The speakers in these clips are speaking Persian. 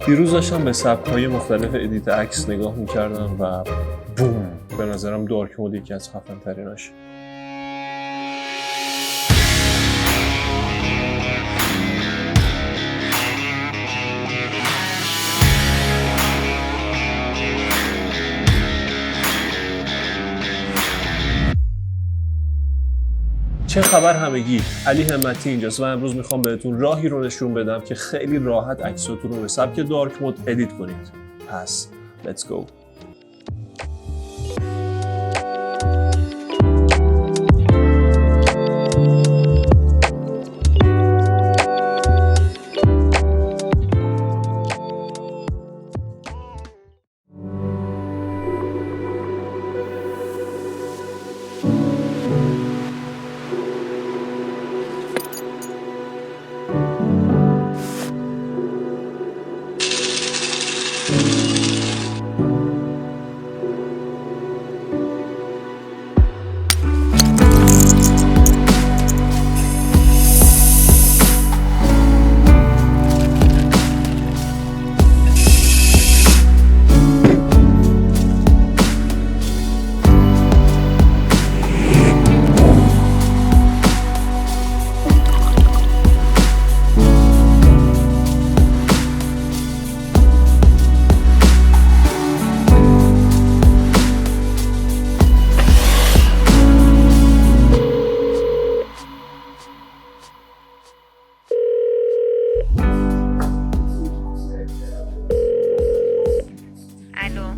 دیروز داشتم به سبک‌های مختلف ادیت عکس نگاه می‌کردم و بوم، به نظرم دارک مود یکی از خفن‌تریناش. چه خبر همگی؟ علی همتی اینجاست و امروز میخوام بهتون راهی رو نشون بدم که خیلی راحت عکساتون رو به سبک دارک مود ادیت کنید. پس let's go.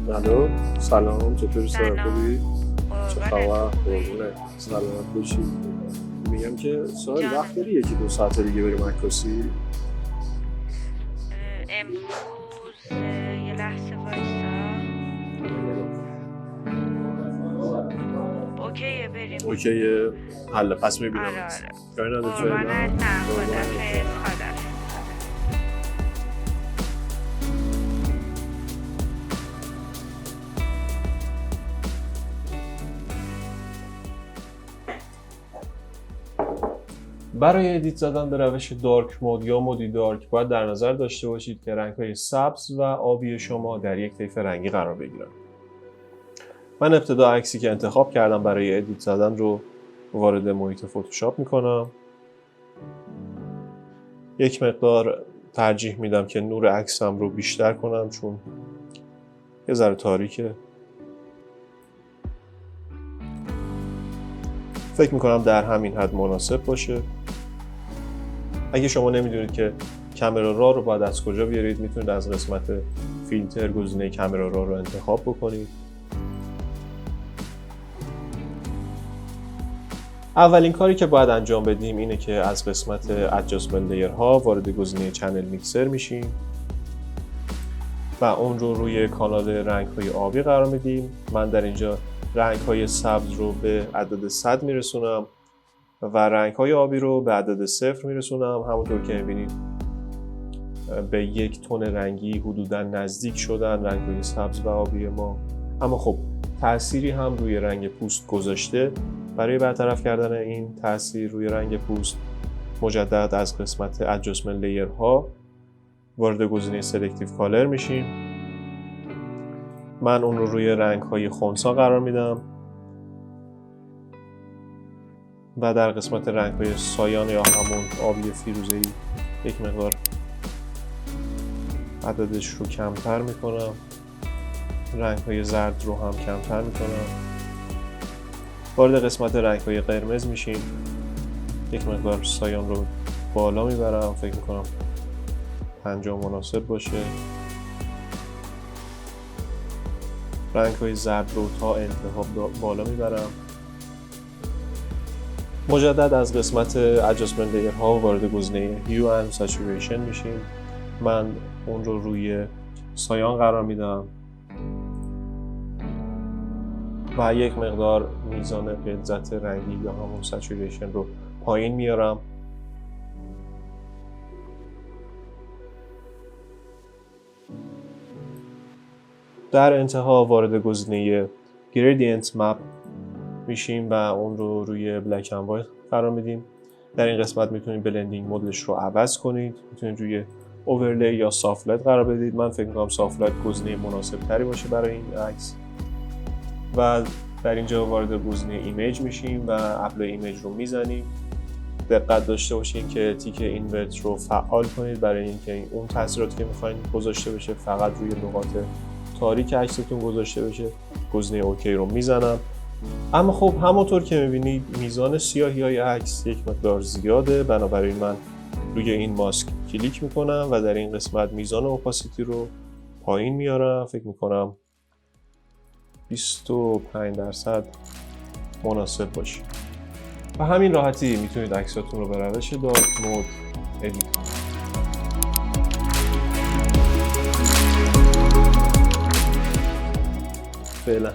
الو سلام، چطوری؟ خوبی؟ چه خبر؟ قربونه سلامت باشی. میگم که سوال وقت داری یکی دو ساعت دیگه بریم عکاسی؟ امروز یه لحظه وایسا. اوکیه بریم. اوکیه حالا پس میبینم. آره کاری نداره قربانت. نه خدافظ. برای ادیت زدن به روش دارک مود یا مودی دارک باید در نظر داشته باشید که رنگ‌های سبز و آبی شما در یک طیف رنگی قرار بگیرن. من ابتدا عکسی که انتخاب کردم برای ادیت زدن رو وارد محیط فتوشاپ میکنم. یک مقدار ترجیح میدم که نور عکسم رو بیشتر کنم چون یه ذره تاریکه. فکر میکنم در همین حد مناسب باشه. اگه شما نمیدونید که کامرا را رو باید از کجا بیارید، میتونید از قسمت فیلتر گزینه کامرا را رو انتخاب بکنید. اولین کاری که باید انجام بدیم اینه که از قسمت ادجاستمنت لیرها وارد گزینه چنل میکسر میشیم و اون رو روی کانال رنگ‌های آبی قرار میدیم. من در اینجا رنگ‌های سبز رو به عدد 100 میرسونم و رنگ‌های آبی رو به عدد 0 میرسونم. همونطور که می‌بینید به یک تون رنگی حدوداً نزدیک شدن رنگ‌های سبز و آبی ما. اما خب تأثیری هم روی رنگ پوست گذاشته. برای برطرف کردن این تأثیر روی رنگ پوست مجدد از قسمت ادجاستمنت لیرها وارد گزینه سلکتیو کالر میشیم. من اون رو روی رنگ‌های خنثی قرار میدم و در قسمت رنگ‌های سایان یا همون آبی فیروزه‌ای یک مقدار عددش رو کمتر میکنم. رنگ‌های زرد رو هم کمتر میکنم. وارد قسمت رنگ‌های قرمز میشیم. یک مقدار سایان رو بالا میبرم. فکر میکنم 50 مناسب باشه. رنگ‌های زرد رو تا انتها بالا میبرم. مجدد از قسمت ادجاستمنت لیرها وارد گزینه هیو اند سچوریشن میشیم. من اون رو روی سایان قرار میدم و یک مقدار میزان غلظت رنگی یا همون سچوریشن رو پایین میارم. در انتها وارد گزینه گریدینت مپ میشیم و اون رو روی بلک اند وایت قرار میدیم. در این قسمت میتونید بلندینگ مودش رو عوض کنید. میتونید روی اوورلی یا سافت لایت قرار بدید. من فکر می‌کنم سافت لایت گزینه مناسب تری باشه برای این عکس. و در اینجا وارد گزینه ایمیج میشیم و اپلای ایمیج رو میزنیم. دقت داشته باشین که تیک اینورت رو فعال کنید برای اینکه اون تاثیراتی که می‌خواید گذاشته بشه فقط روی نقاط تاریک عکستون گذاشته بشه. گزینه اوکی رو میزنم. اما خب همونطور که می‌بینید میزان سیاهی‌های عکس یک مقدار زیاده، بنابراین من روی این ماسک کلیک میکنم و در این قسمت میزان اوپاسیتی رو پایین میارم. فکر میکنم 25% مناسب باشه. و همین راحتی میتونید عکساتون رو به روش دارک مود ادیت کنید. فعلا